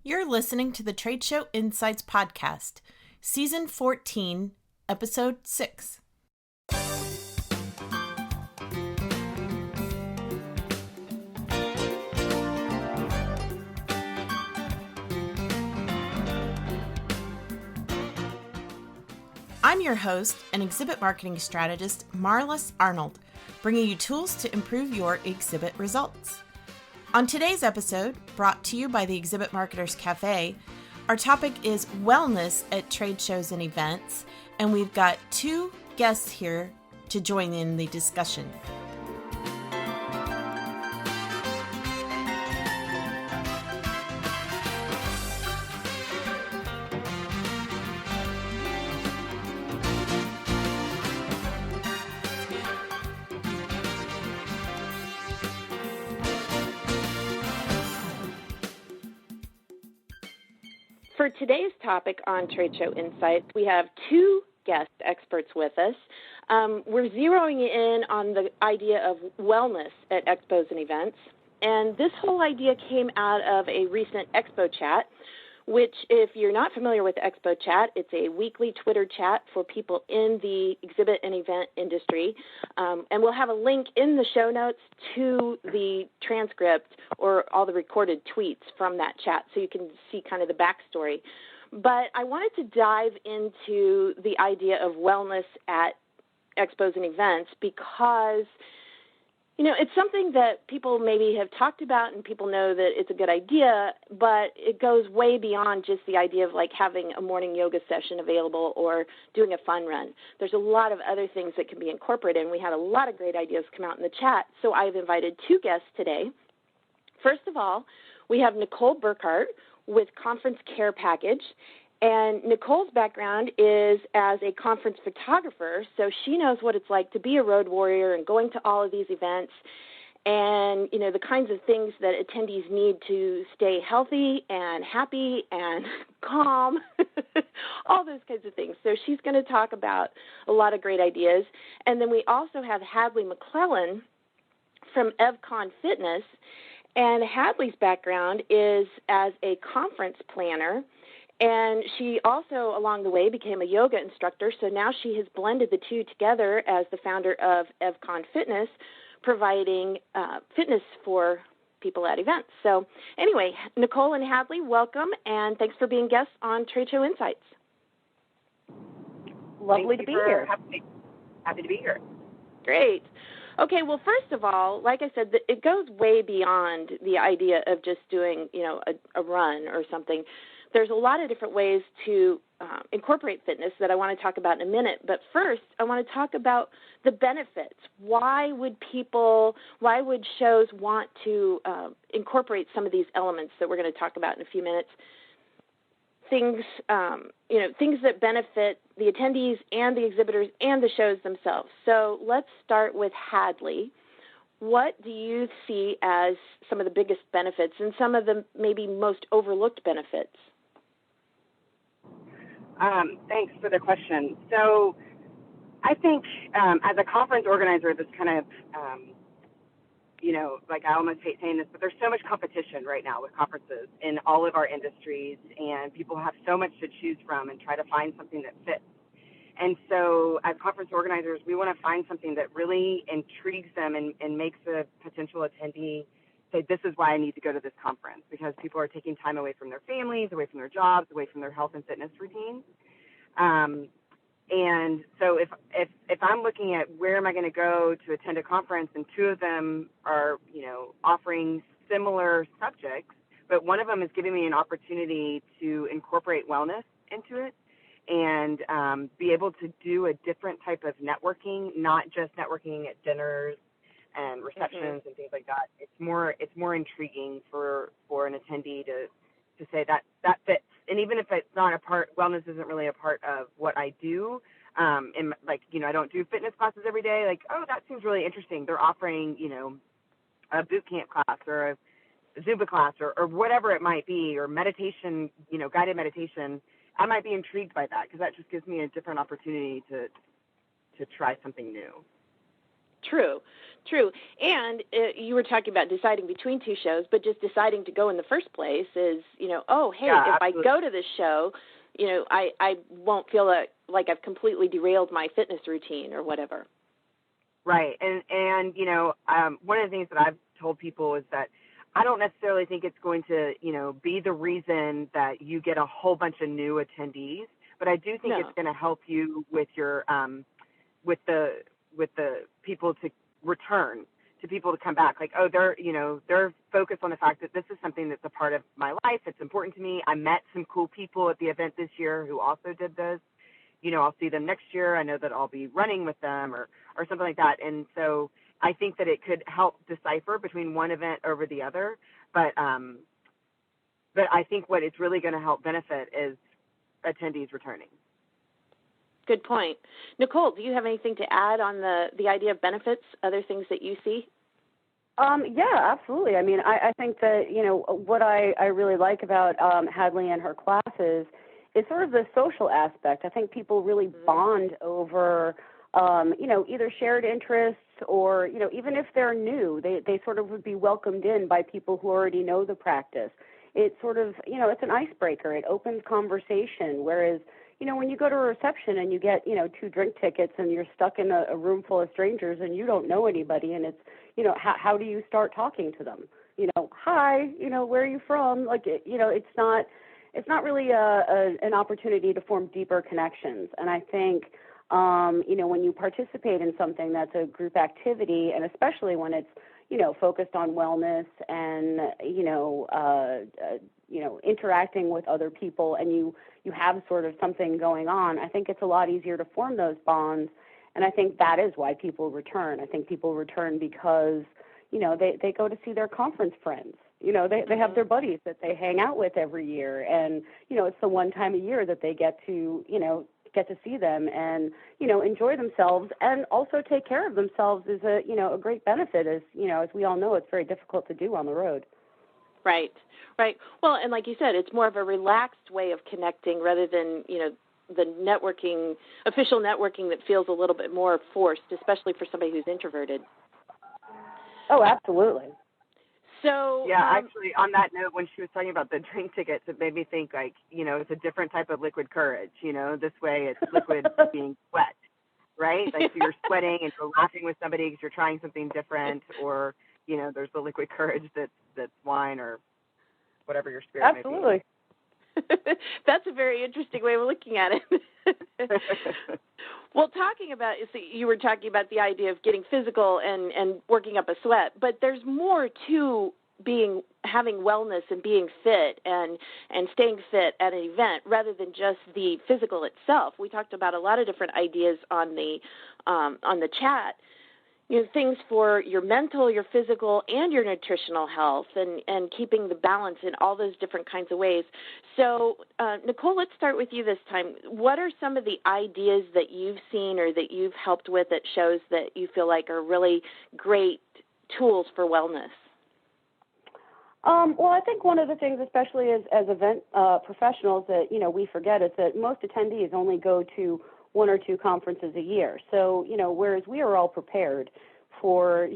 You're listening to the Trade Show Insights Podcast, Season 14, Episode 6. I'm your host and exhibit marketing strategist, Marlis Arnold, bringing you tools to improve your exhibit results. On today's episode, brought to you by the Exhibit Marketers Cafe, our topic is wellness at trade shows and events, and we've got two guests here to join in the discussion. For today's topic on Trade Show Insights, we have two guest experts with us. We're zeroing in on the idea of wellness at expos and events, and this whole idea came out of a recent Expo chat, which, if you're not familiar with Expo chat, it's a weekly Twitter chat for people in the exhibit and event industry, and we'll have a link in the show notes to the transcript or all the recorded tweets from that chat so you can see kind of the backstory. But I wanted to dive into the idea of wellness at expos and events because, you know, it's something that people maybe have talked about and people know that it's a good idea, but it goes way beyond just the idea of like having a morning yoga session available or doing a fun run. There's a lot of other things that can be incorporated, and we had a lot of great ideas come out in the chat. So I've invited two guests today. First of all, we have Nicole Burkhart with Conference Care Package. And Nicole's background is as a conference photographer, so she knows what it's like to be a road warrior and going to all of these events and, you know, the kinds of things that attendees need to stay healthy and happy and calm, all those kinds of things. So she's going to talk about a lot of great ideas. And then we also have Hadley McClellan from EvCon Fitness, and Hadley's background is as a conference planner. And she also, along the way, became a yoga instructor, so now she has blended the two together as the founder of EvCon Fitness, providing fitness for people at events. So anyway, Nicole and Hadley, welcome, and thanks for being guests on Trade Show Insights. Lovely to be here. Happy to be here. Great. Okay, well, first of all, like I said, it goes way beyond the idea of just doing, you know, a run or something. There's a lot of different ways to incorporate fitness that I want to talk about in a minute. But first, I want to talk about the benefits. Why would shows want to incorporate some of these elements that we're going to talk about in a few minutes? Things that benefit the attendees and the exhibitors and the shows themselves. So let's start with Hadley. What do you see as some of the biggest benefits and some of the maybe most overlooked benefits? Thanks for the question. So I think as a conference organizer, this kind of, like I almost hate saying this, but there's so much competition right now with conferences in all of our industries, and people have so much to choose from and try to find something that fits. And so as conference organizers, we want to find something that really intrigues them and makes a potential attendee say, this is why I need to go to this conference, because people are taking time away from their families, away from their jobs, away from their health and fitness routines. And so if I'm looking at where am I going to go to attend a conference, and two of them are, offering similar subjects, but one of them is giving me an opportunity to incorporate wellness into it, and be able to do a different type of networking, not just networking at dinners and receptions and things like that. It's more intriguing for an attendee to say that fits. And even if it's not a part, wellness isn't really a part of what I do. I don't do fitness classes every day. Like, oh, that seems really interesting. They're offering, a boot camp class or a Zumba class or whatever it might be, or meditation, guided meditation. I might be intrigued by that because that just gives me a different opportunity to try something new. True. And you were talking about deciding between two shows, but just deciding to go in the first place is, oh, hey, Yeah, if absolutely. I go to this show, I won't feel like I've completely derailed my fitness routine or whatever. Right. And one of the things that I've told people is that I don't necessarily think it's going to, be the reason that you get a whole bunch of new attendees, but I do think it's going to help you with your, with the people to return, to people to come back. Like, oh, they're focused on the fact that this is something that's a part of my life. It's important to me. I met some cool people at the event this year who also did this. I'll see them next year. I know that I'll be running with them or something like that. And so I think that it could help decipher between one event over the other. But I think what it's really going to help benefit is attendees returning. Good point. Nicole, do you have anything to add on the idea of benefits, other things that you see? Yeah, absolutely. I mean, I think that, what I really like about Hadley and her classes is sort of the social aspect. I think people really bond over, either shared interests or, even if they're new, they sort of would be welcomed in by people who already know the practice. It's sort of, it's an icebreaker. It opens conversation, whereas, when you go to a reception and you get, 2 drink tickets and you're stuck in a room full of strangers and you don't know anybody and it's, how do you start talking to them? Hi, where are you from? Like, it's not really an opportunity to form deeper connections. And I think, when you participate in something that's a group activity, and especially when it's, focused on wellness and, interacting with other people, and you have sort of something going on, I think it's a lot easier to form those bonds. And I think that is why people return. I think people return because, they go to see their conference friends. They have their buddies that they hang out with every year. And, it's the one time a year that they get to see them and, enjoy themselves and also take care of themselves is a great benefit. As we all know, it's very difficult to do on the road. Right. Well, and like you said, it's more of a relaxed way of connecting rather than, the official networking that feels a little bit more forced, especially for somebody who's introverted. Oh, absolutely. So yeah, actually, on that note, when she was talking about the drink tickets, it made me think like, it's a different type of liquid courage. This way it's liquid being sweat, right? Like, so you're sweating and you're laughing with somebody because you're trying something different, or there's the liquid courage that's wine or whatever your spirit Absolutely. may be. That's a very interesting way of looking at it. Well, you were talking about the idea of getting physical and working up a sweat, but there's more to having wellness and being fit and staying fit at an event rather than just the physical itself. We talked about a lot of different ideas on the chat. Things for your mental, your physical, and your nutritional health, and keeping the balance in all those different kinds of ways. So, Nicole, let's start with you this time. What are some of the ideas that you've seen or that you've helped with at shows that you feel like are really great tools for wellness? Well, I think one of the things, especially as event professionals, that we forget is that most attendees only go to 1 or 2 conferences a year. So, whereas we are all prepared for,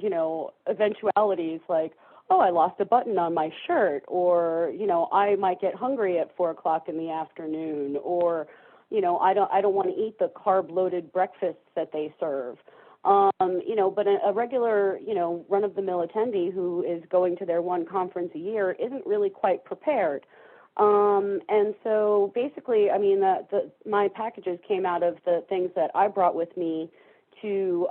eventualities like, oh, I lost a button on my shirt, or, I might get hungry at 4 o'clock in the afternoon, or, I don't want to eat the carb-loaded breakfasts that they serve. But a regular, run-of-the-mill attendee who is going to their 1 conference a year isn't really quite prepared. And so basically, I mean, my packages came out of the things that I brought with me to,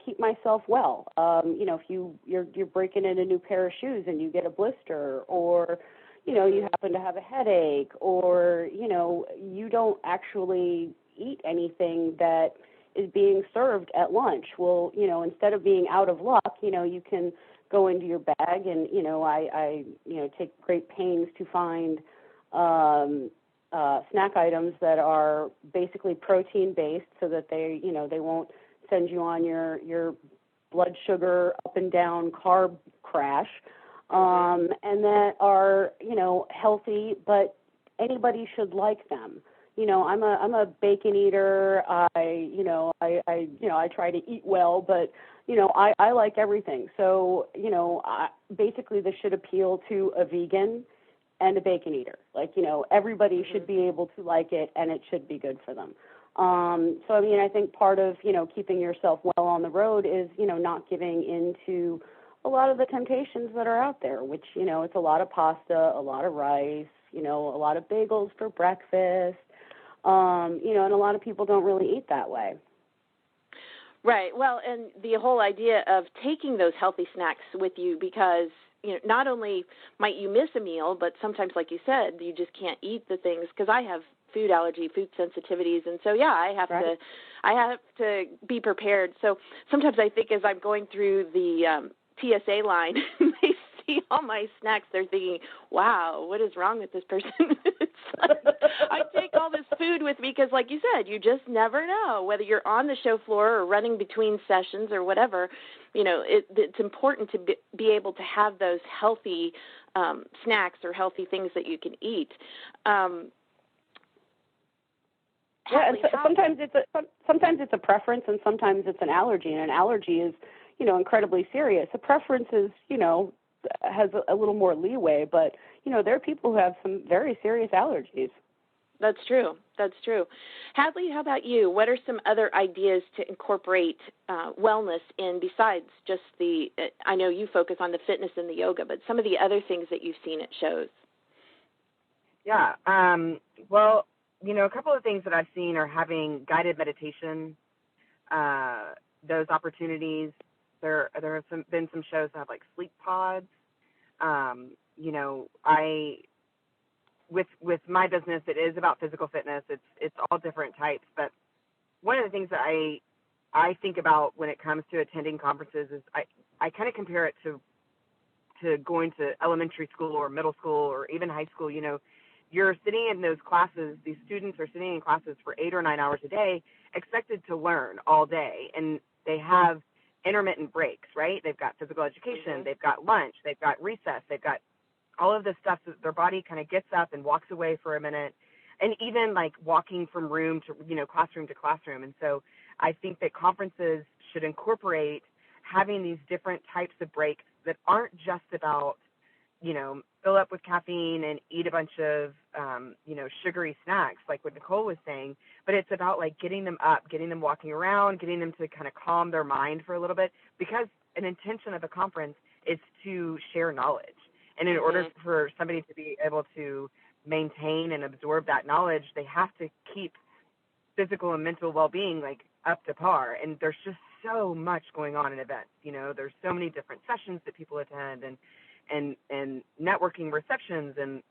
keep myself well. If you're breaking in a new pair of shoes and you get a blister, or, you happen to have a headache, or, you don't actually eat anything that is being served at lunch. Well, instead of being out of luck, you can go into your bag, and I take great pains to find snack items that are basically protein based, so that they won't send you on your blood sugar up and down carb crash, and that are healthy, but anybody should like them. I'm a bacon eater. I try to eat well, but I like everything. So basically this should appeal to a vegan and a bacon eater. Like, everybody should be able to like it, and it should be good for them. So I think part of keeping yourself well on the road is not giving into a lot of the temptations that are out there, which it's a lot of pasta, a lot of rice, a lot of bagels for breakfast. And a lot of people don't really eat that way. Right. Well, and the whole idea of taking those healthy snacks with you, because not only might you miss a meal, but sometimes, like you said, you just can't eat the things, because I have food allergy, food sensitivities, and so I have to be prepared. So sometimes I think as I'm going through the TSA line, they see all my snacks, they're thinking, wow, what is wrong with this person? It's like, I take all this food with me because, like you said, you just never know whether you're on the show floor or running between sessions or whatever. It's important to be able to have those healthy snacks or healthy things that you can eat. And sometimes it's a preference, and sometimes it's an allergy, and an allergy is incredibly serious. A preference is has a little more leeway, but there are people who have some very serious allergies. That's true. Hadley, how about you? What are some other ideas to incorporate wellness in besides just I know you focus on the fitness and the yoga, but some of the other things that you've seen at shows? Yeah. Well, a couple of things that I've seen are having guided meditation, those opportunities. There have been some shows that have like sleep pods. With my business, it is about physical fitness. It's all different types. But one of the things that I think about when it comes to attending conferences is I kind of compare it to going to elementary school or middle school or even high school. You're sitting in those classes. These students are sitting in classes for 8 or 9 hours a day, expected to learn all day, and they have intermittent breaks, right? They've got physical education, they've got lunch, they've got recess, they've got all of this stuff that their body kind of gets up and walks away for a minute, and even like walking from room to, classroom to classroom. And so I think that conferences should incorporate having these different types of breaks that aren't just about, fill up with caffeine and eat a bunch of, sugary snacks, like what Nicole was saying, but it's about like getting them up, getting them walking around, getting them to kind of calm their mind for a little bit, because an intention of a conference is to share knowledge. And in order for somebody to be able to maintain and absorb that knowledge, they have to keep physical and mental well-being like up to par. And there's just so much going on in events. There's so many different sessions that people attend, and networking receptions and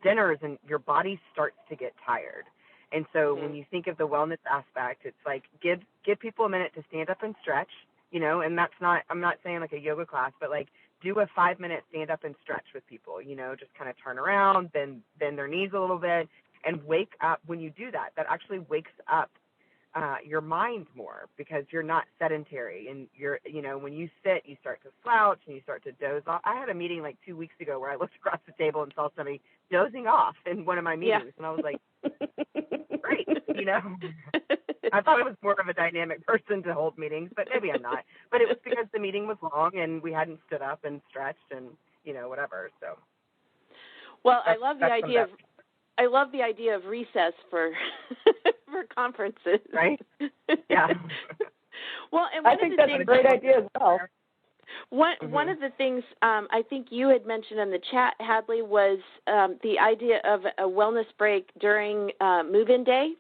dinners, and your body starts to get tired. And so when you think of the wellness aspect, it's like give people a minute to stand up and stretch, and I'm not saying like a yoga class, but like do a 5-minute stand up and stretch with people, just kind of turn around, bend their knees a little bit, and wake up. When you do that, that actually wakes up your mind more, because you're not sedentary, and when you sit, you start to slouch and you start to doze off. I had a meeting like 2 weeks ago where I looked across the table and saw somebody dozing off in one of my meetings, and I was like, great, I thought I was more of a dynamic person to hold meetings, but maybe I'm not. But it was because the meeting was long and we hadn't stood up and stretched and, whatever. So. Well, I love the idea of recess for for conferences. Right? Yeah. Well, and I think that's a great idea as well. One of the things I think you had mentioned in the chat, Hadley, was the idea of a wellness break during move-in day.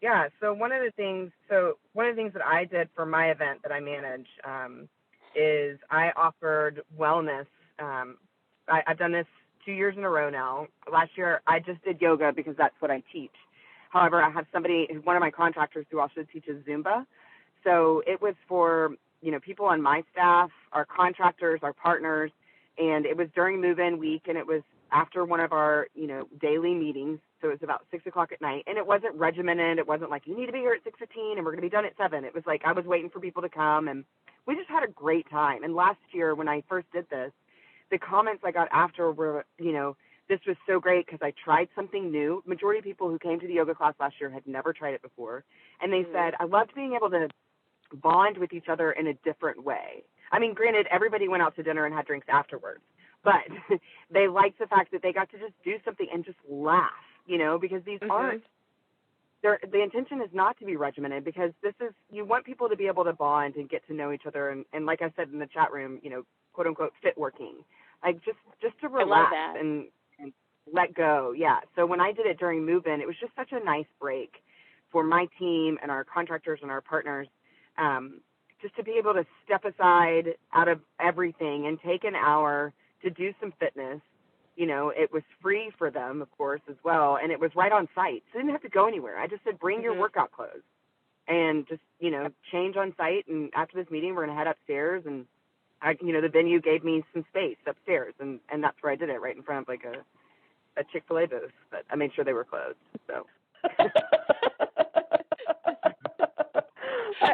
Yeah. So one of the things that I did for my event that I manage is I offered wellness. I've done this 2 years in a row now. Last year I just did yoga because that's what I teach. However, I have one of my contractors who also teaches Zumba. So it was for, people on my staff, our contractors, our partners, and it was during move-in week, and it was after one of our, daily meetings. So it was about 6 o'clock at night, and it wasn't regimented. It wasn't like you need to be here at 6:15 and we're going to be done at 7. It was like I was waiting for people to come, and we just had a great time. And last year when I first did this, the comments I got after were, this was so great because I tried something new. Majority of people who came to the yoga class last year had never tried it before. And they said, I loved being able to bond with each other in a different way. I mean, granted, everybody went out to dinner and had drinks afterwards, but they liked the fact that they got to just do something and just laugh, because these aren't, the intention is not to be regimented, because you want people to be able to bond and get to know each other. And like I said in the chat room, quote unquote, fit working, like just to relax and let go. Yeah. So when I did it during move-in, it was just such a nice break for my team and our contractors and our partners, just to be able to step aside out of everything and take an hour to do some fitness. It was free for them, of course, as well. And it was right on site. So I didn't have to go anywhere. I just said, bring your workout clothes and just, change on site. And after this meeting, we're going to head upstairs. And, the venue gave me some space upstairs. And that's where I did it, right in front of like a Chick-fil-A booth. But I made sure they were closed. So.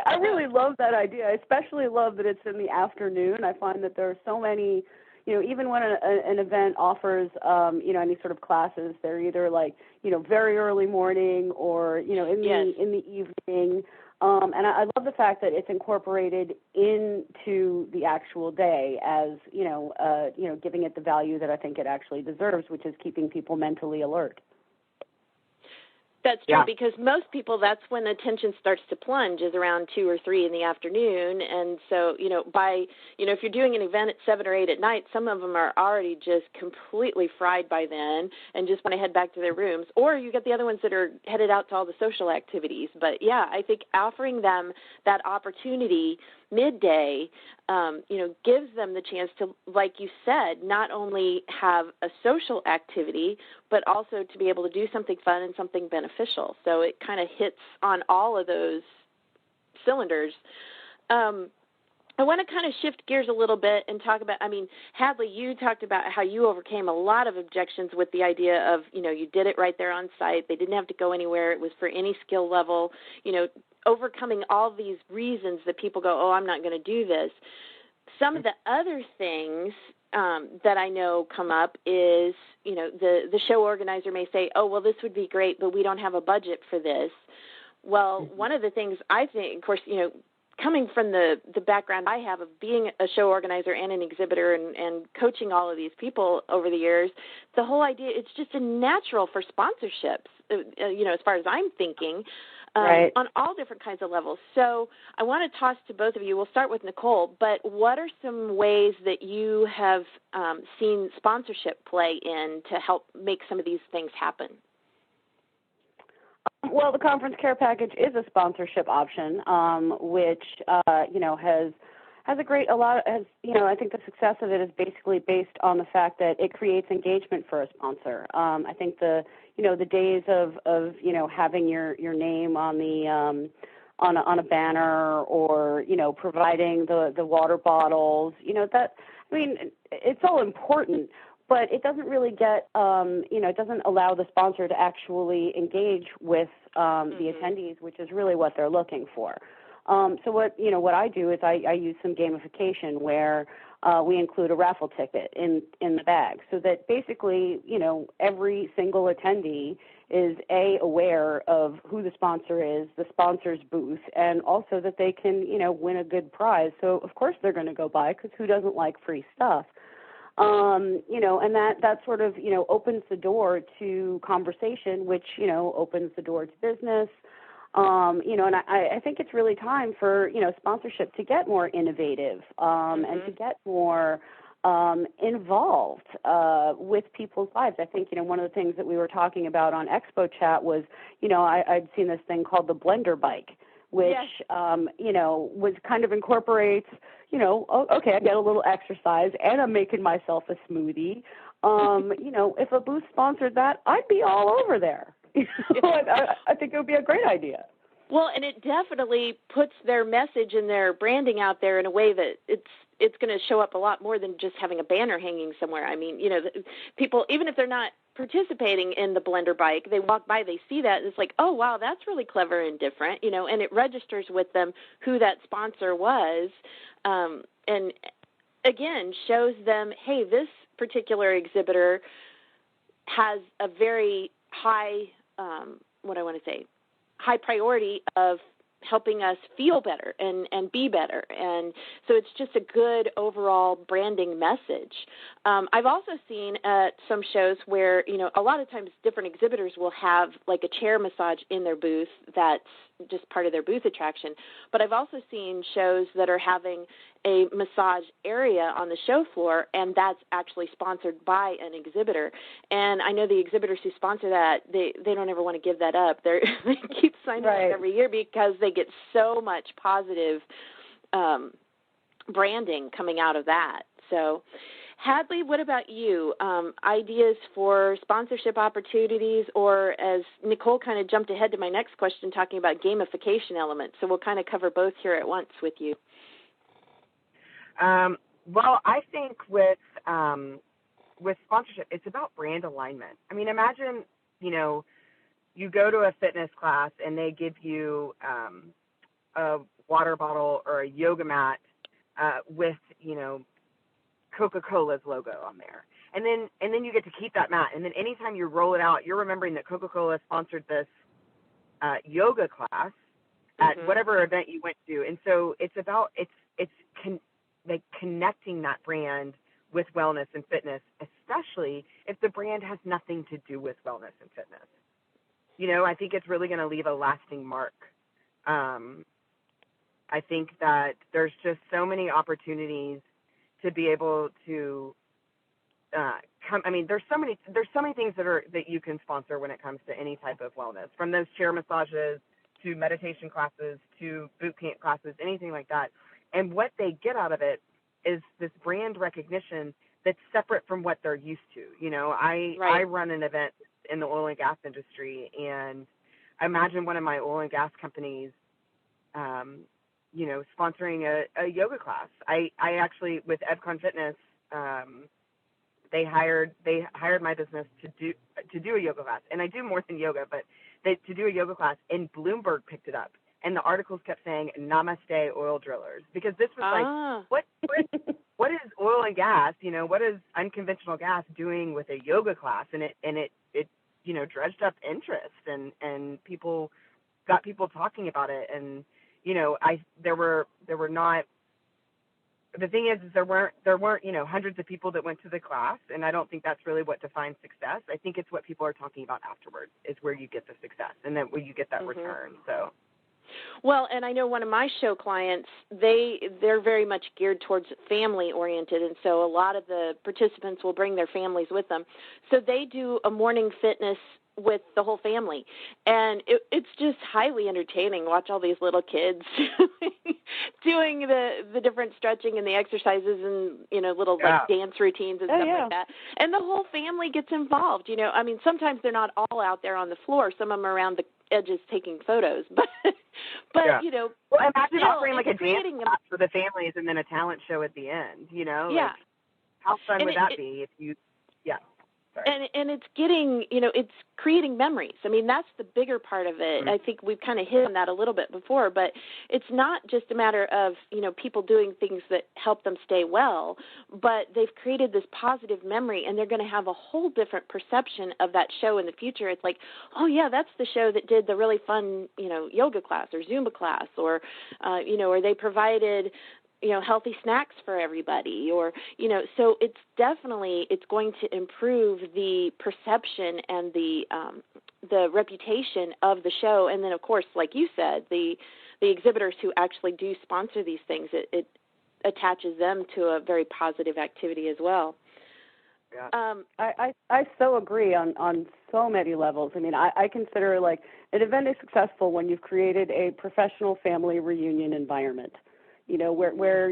I really love that idea. I especially love that it's in the afternoon. I find that there are so many, even when an event offers, any sort of classes, they're either like, very early morning or, in the evening. And I love the fact that it's incorporated into the actual day as, giving it the value that I think it actually deserves, which is keeping people mentally alert. That's true, because most people, that's when attention starts to plunge, is around 2 or 3 in the afternoon. And so, if you're doing an event at 7 or 8 at night, some of them are already just completely fried by then and just want to head back to their rooms. Or you get the other ones that are headed out to all the social activities. But, yeah, I think offering them that opportunity midday, gives them the chance to, like you said, not only have a social activity, but also to be able to do something fun and something beneficial. So it kind of hits on all of those cylinders. I want to kind of shift gears a little bit and talk about, Hadley, you talked about how you overcame a lot of objections with the idea of, you did it right there on site. They didn't have to go anywhere. It was for any skill level, overcoming all these reasons that people go, oh, I'm not going to do this. Some of the other things that I know come up is, the show organizer may say, oh, well, this would be great, but we don't have a budget for this. Well, one of the things I think, of course, coming from the background I have of being a show organizer and an exhibitor and coaching all of these people over the years, the whole idea, it's just a natural for sponsorships, as far as I'm thinking, on all different kinds of levels. So I want to toss to both of you. We'll start with Nicole, but what are some ways that you have seen sponsorship play in to help make some of these things happen? Well, the conference care package is a sponsorship option, which has I think the success of it is basically based on the fact that it creates engagement for a sponsor. I think the days of having your name on the on a banner or providing the water bottles, it's all important. But it doesn't really get, it doesn't allow the sponsor to actually engage with the attendees, which is really what they're looking for. So what I do is I use some gamification where we include a raffle ticket in the bag, so that basically, every single attendee is aware of who the sponsor is, the sponsor's booth, and also that they can, win a good prize. So of course they're going to go buy, because who doesn't like free stuff? And that sort of, opens the door to conversation, which, opens the door to business. And I think it's really time for, sponsorship to get more innovative, and to get more, involved, with people's lives. I think, one of the things that we were talking about on Expo Chat was, I'd seen this thing called the blender bike, which, was kind of incorporates, okay, I get a little exercise and I'm making myself a smoothie. If a booth sponsored that, I'd be all over there. I think it would be a great idea. Well, and it definitely puts their message and their branding out there in a way that it's going to show up a lot more than just having a banner hanging somewhere. People, even if they're not participating in the blender bike, they walk by, they see that, and it's like, oh, wow, that's really clever and different, and it registers with them who that sponsor was, and again, shows them, hey, this particular exhibitor has a very high, high priority of helping us feel better and be better. And so it's just a good overall branding message. I've also seen at some shows where, a lot of times different exhibitors will have like a chair massage in their booth that's just part of their booth attraction. But I've also seen shows that are having a massage area on the show floor, and that's actually sponsored by an exhibitor. And I know the exhibitors who sponsor that, they don't ever want to give that up. They keep signing up every year because they get so much positive branding coming out of that. So, Hadley, what about you? Ideas for sponsorship opportunities, or as Nicole kind of jumped ahead to my next question, talking about gamification elements. So we'll kind of cover both here at once with you. Well, I think with sponsorship, it's about brand alignment. I mean, imagine, you go to a fitness class and they give you a water bottle or a yoga mat with, Coca-Cola's logo on there. And then you get to keep that mat. And then anytime you roll it out, you're remembering that Coca-Cola sponsored this yoga class at whatever event you went to. And so it's about, like connecting that brand with wellness and fitness, especially if the brand has nothing to do with wellness and fitness. I think it's really going to leave a lasting mark. I think that there's just so many opportunities to be able to there's so many things that you can sponsor when it comes to any type of wellness, from those chair massages to meditation classes to boot camp classes, anything like that. And what they get out of it is this brand recognition that's separate from what they're used to. I run an event in the oil and gas industry, and I imagine one of my oil and gas companies sponsoring a yoga class. I actually, with Evcon Fitness, they hired my business to do a yoga class, and I do more than yoga, but to do a yoga class, and Bloomberg picked it up, and the articles kept saying "Namaste Oil Drillers," because this was like, what is oil and gas? What is unconventional gas doing with a yoga class? And it dredged up interest, and people got people talking about it, and there were not. The thing is there weren't hundreds of people that went to the class, and I don't think that's really what defines success. I think it's what people are talking about afterwards is where you get the success, and then where you get that return. So. Well, and I know one of my show clients, they're very much geared towards family oriented, and so a lot of the participants will bring their families with them. So they do a morning fitness with the whole family, and it's just highly entertaining. Watch all these little kids doing the different stretching and the exercises and little like dance routines and stuff like that, and the whole family gets involved. Sometimes they're not all out there on the floor. Some of them are around the edges taking photos, but well, imagine offering like a dance class for the families and then a talent show at the end. Like, how fun would that be if you And it's getting, it's creating memories. I mean, that's the bigger part of it. I think we've kind of hit on that a little bit before, but it's not just a matter of, people doing things that help them stay well, but they've created this positive memory, and they're going to have a whole different perception of that show in the future. It's like, oh, yeah, that's the show that did the really fun, yoga class or Zumba class, or, or they provided healthy snacks for everybody, or, so it's going to improve the perception and the reputation of the show. And then, of course, like you said, the exhibitors who actually do sponsor these things, it attaches them to a very positive activity as well. Yeah. I so agree on so many levels. I mean, I consider like an event is successful when you've created a professional family reunion environment. Where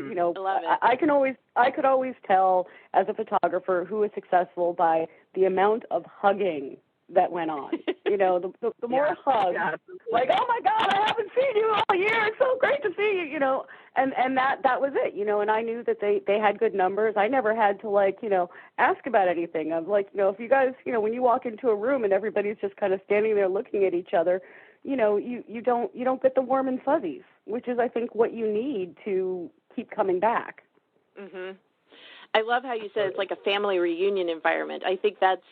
I could always tell as a photographer who is successful by the amount of hugging that went on. The more hugs, like, oh my God, I haven't seen you all year. It's so great to see you. And that was it. And I knew that they had good numbers. I never had to ask about anything. I'm like, if you guys, when you walk into a room and everybody's just kind of standing there looking at each other, you don't get the warm and fuzzies, which is, I think, what you need to keep coming back. Mhm. I love how you said it's like a family reunion environment. I think that's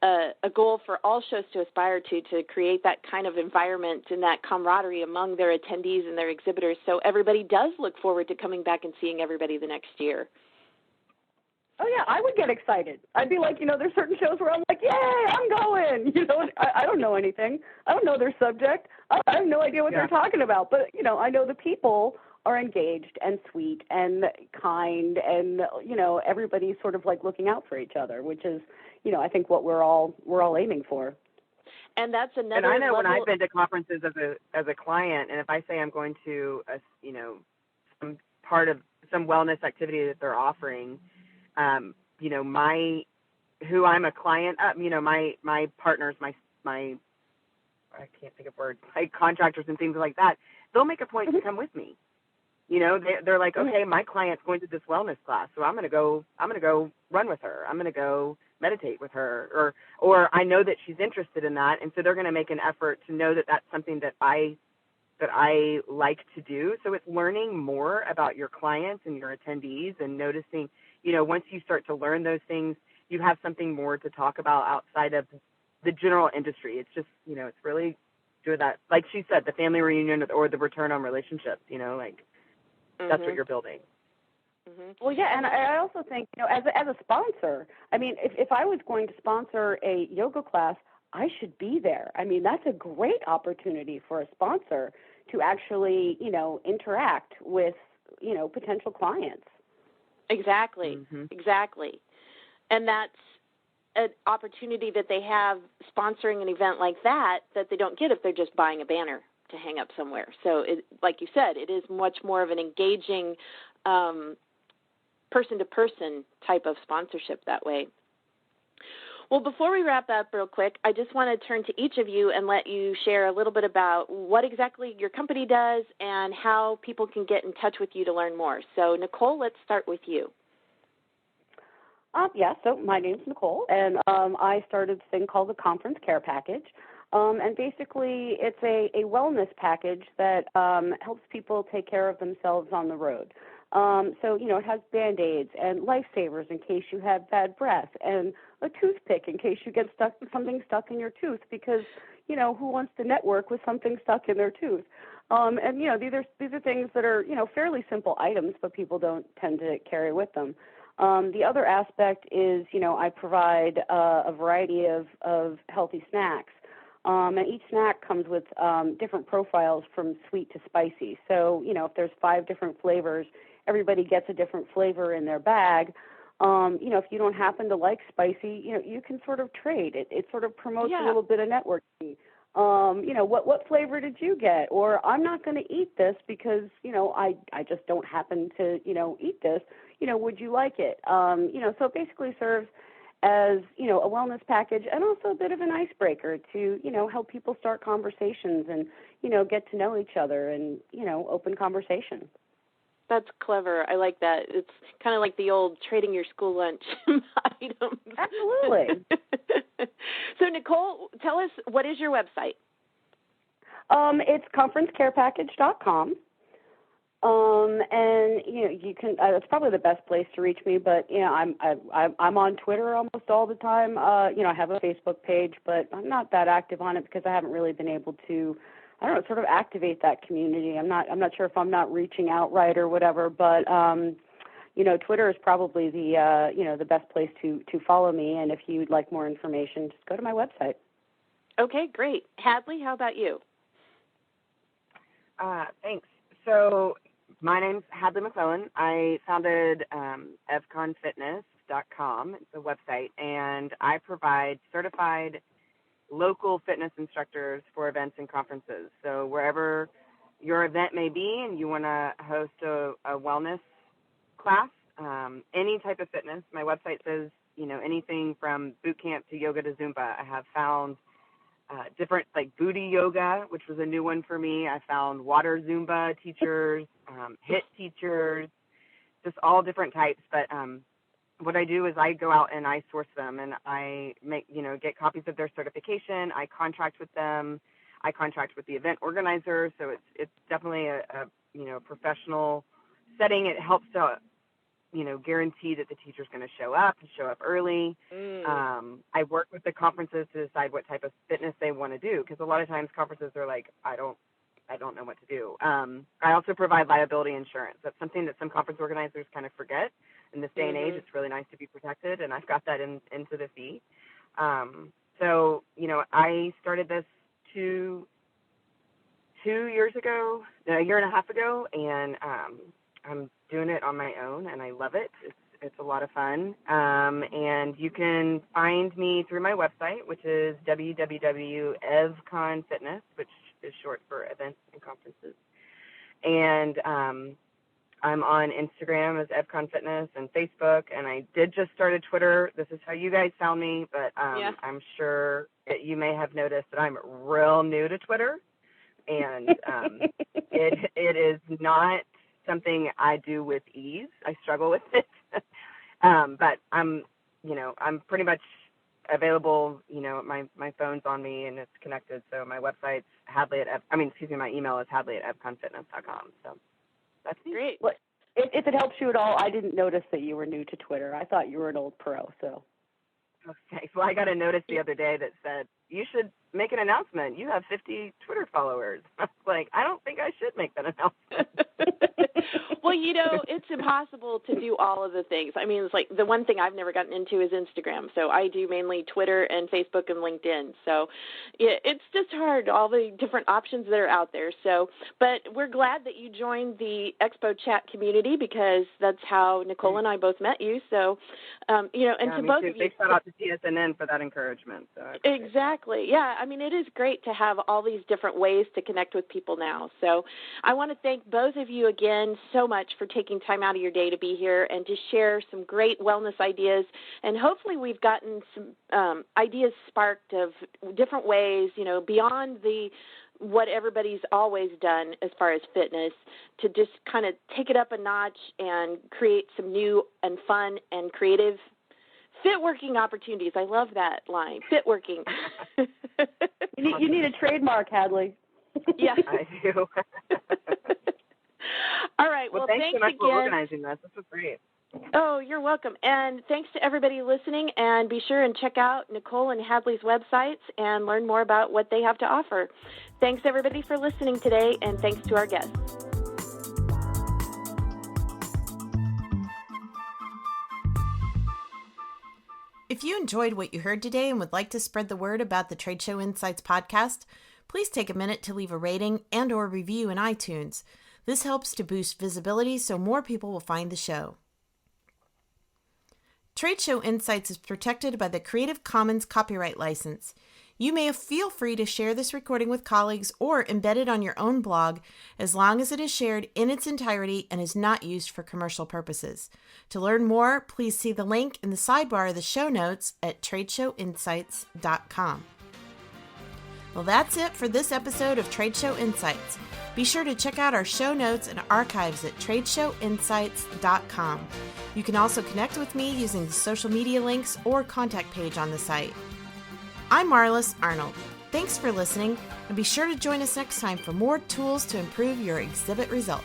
a goal for all shows to aspire to create that kind of environment and that camaraderie among their attendees and their exhibitors, so everybody does look forward to coming back and seeing everybody the next year. Oh, yeah, I would get excited. I'd be like, there's certain shows where I'm like, yay, I'm going. I don't know anything. I don't know their subject. I have no idea what they're talking about. But, I know the people are engaged and sweet and kind and, everybody's sort of like looking out for each other, which is, I think what we're all aiming for. And that's another. And I know level. when I've been to conferences as a client, and if I say I'm going to some part of some wellness activity that they're offering, who I'm a client of, my partners, my I can't think of words, like contractors and things like that, they'll make a point to come with me. They're like, okay, my client's going to this wellness class, so I'm going to go run with her. I'm going to go meditate with her, or I know that she's interested in that, and so they're going to make an effort to know that that's something that I like to do. So it's learning more about your clients and your attendees and noticing, once you start to learn those things, you have something more to talk about outside of the general industry. It's just, it's really doing that, like she said, the family reunion or the return on relationships, that's what you're building. Mm-hmm. Well, yeah, and I also think, as a sponsor, I mean, if I was going to sponsor a yoga class, I should be there. I mean, that's a great opportunity for a sponsor to actually, interact with, potential clients. Exactly. Mm-hmm. Exactly. And that's an opportunity that they have sponsoring an event like that they don't get if they're just buying a banner to hang up somewhere. So, like you said, it is much more of an engaging person-to-person type of sponsorship that way. Well, before we wrap up real quick, I just want to turn to each of you and let you share a little bit about what exactly your company does and how people can get in touch with you to learn more. So, Nicole, let's start with you. So my name's Nicole, and I started this thing called the Conference Care Package. And basically, it's a wellness package that helps people take care of themselves on the road. So, it has Band-Aids and lifesavers in case you have bad breath, and a toothpick in case you get something stuck in your tooth, because, who wants to network with something stuck in their tooth? And, these are things that are, fairly simple items, but people don't tend to carry with them. The other aspect is, I provide a variety of healthy snacks. And each snack comes with different profiles from sweet to spicy. So, if there's 5 different flavors, everybody gets a different flavor in their bag. If you don't happen to like spicy, you can sort of trade. It sort of promotes a little bit of networking. What flavor did you get? Or I'm not going to eat this because, I just don't happen to, eat this. Would you like it? So it basically serves as, a wellness package and also a bit of an icebreaker to, help people start conversations and, get to know each other and, open conversation. That's clever. I like that. It's kind of like the old trading your school lunch items. Absolutely. So, Nicole, tell us, what is your website? It's conferencecarepackage.com. And you can. That's probably the best place to reach me. But I'm on Twitter almost all the time. I have a Facebook page, but I'm not that active on it because I haven't really been able to, sort of activate that community. I'm not sure if I'm not reaching out right or whatever. But Twitter is probably the best place to follow me. And if you'd like more information, just go to my website. Okay, great. Hadley, how about you? Thanks. So my name's Hadley McClellan. I founded evconfitness.com. It's a website, and I provide certified local fitness instructors for events and conferences. So wherever your event may be and you want to host a wellness class, any type of fitness, my website says, anything from boot camp to yoga to Zumba. I have found different, like booty yoga, which was a new one for me. I found water Zumba teachers, HIIT teachers, just all different types. But what I do is I go out and I source them, and I get copies of their certification. I contract with them. I contract with the event organizer. So it's definitely a professional setting. It helps to guarantee that the teacher's going to show up and show up early. I work with the conferences to decide what type of fitness they want to do, because a lot of times conferences are like, I don't know what to do. I also provide liability insurance. That's something that some conference organizers kind of forget. In this day and age, it's really nice to be protected, and I've got that into the fee. So, I started this two years ago, a year and a half ago, and I'm doing it on my own, and I love it. It's a lot of fun. And you can find me through my website, which is www.evconfitness, which is short for events and conferences. And I'm on Instagram as evconfitness and Facebook, and I did just start a Twitter. This is how you guys found me, but I'm sure that you may have noticed that I'm real new to Twitter, and it is not something I do with ease. I struggle with it, but I'm pretty much available. My phone's on me and it's connected. So my website's my email is hadley@evconfitness.com. So that's great. Well, if it helps you at all, I didn't notice that you were new to Twitter. I thought you were an old pro. So. Okay. Well, I got a notice the other day that said, you should make an announcement. You have 50 Twitter followers. I was like, I don't think I should make that announcement. Well, it's impossible to do all of the things. I mean, it's like the one thing I've never gotten into is Instagram. So I do mainly Twitter and Facebook and LinkedIn. So it's just hard, all the different options that are out there. So, but we're glad that you joined the Expo chat community, because that's how Nicole and I both met you. So, and to both of you. Big shout out to TSNN for that encouragement. So exactly. Yeah. I mean, it is great to have all these different ways to connect with people now. So I want to thank both of you again so much for taking time out of your day to be here and to share some great wellness ideas. And hopefully we've gotten some ideas sparked of different ways, beyond what everybody's always done as far as fitness, to just kind of take it up a notch and create some new and fun and creative fit working opportunities. I love that line, fit working. You need a trademark, Hadley. Yeah. I do. All right. Well, thanks so much again for organizing this. This was great. Oh, you're welcome. And thanks to everybody listening. And be sure and check out Nicole and Hadley's websites and learn more about what they have to offer. Thanks, everybody, for listening today, and thanks to our guests. If you enjoyed what you heard today and would like to spread the word about the Trade Show Insights podcast, please take a minute to leave a rating and/or review in iTunes. This helps to boost visibility so more people will find the show. Trade Show Insights is protected by the Creative Commons copyright license. You may feel free to share this recording with colleagues or embed it on your own blog, as long as it is shared in its entirety and is not used for commercial purposes. To learn more, please see the link in the sidebar of the show notes at tradeshowinsights.com. Well, that's it for this episode of Trade Show Insights. Be sure to check out our show notes and archives at tradeshowinsights.com. You can also connect with me using the social media links or contact page on the site. I'm Marlis Arnold. Thanks for listening, and be sure to join us next time for more tools to improve your exhibit results.